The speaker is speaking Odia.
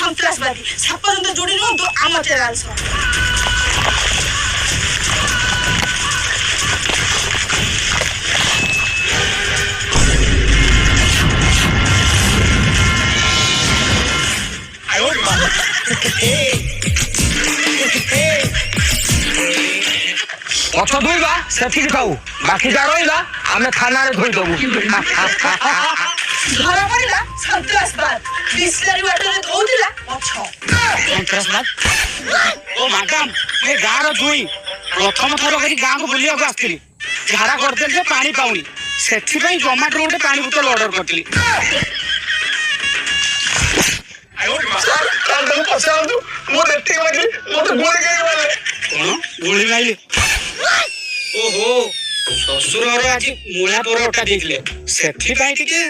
সন্ত্রাসবাদী সাপোর্ট জুড়ি নিয়ন্তু ଆମ ଚ୍ୟାନେଲ ସହ। ଗଛ ଧୋଇବା ସେତିକି ଥାଉ ବାକି ଯାହା ରହିଲା ଆମେ ଥାନାରେ ଧୋଇଦବୁ। ଧରା ପଡ଼ିଲା ସନ୍ତ୍ରାସବାଦ ବିସ୍ଲାରୀ ବାଟରେ ଧୋଉଥିଲା ଗଛ। ସନ୍ତ୍ରାସବାଦ ଓ ମ୍ୟାଡାମ ଏ ଗାଁର ଜୁଇ ପ୍ରଥମ ଥର କରି ଗାଁକୁ ବୁଲିବାକୁ ଆସିଥିଲି। ଝାଡା କରିଦେଲି ଯେ ପାଣି ପାଉନି ସେଥିପାଇଁ ଜମାଟୋରୁ ଗୋଟେ ପାଣି ବୋତଲ ଅର୍ଡର କରିଥିଲି। କଣ ଗୁଳି ମାଇଲି? ଓହୋ ଶ୍ୱଶୁର ଘର ଆଜି ମୂଳା ପରଟା ଦେଇଥିଲେ ସେଥିପାଇଁ ଟିକେ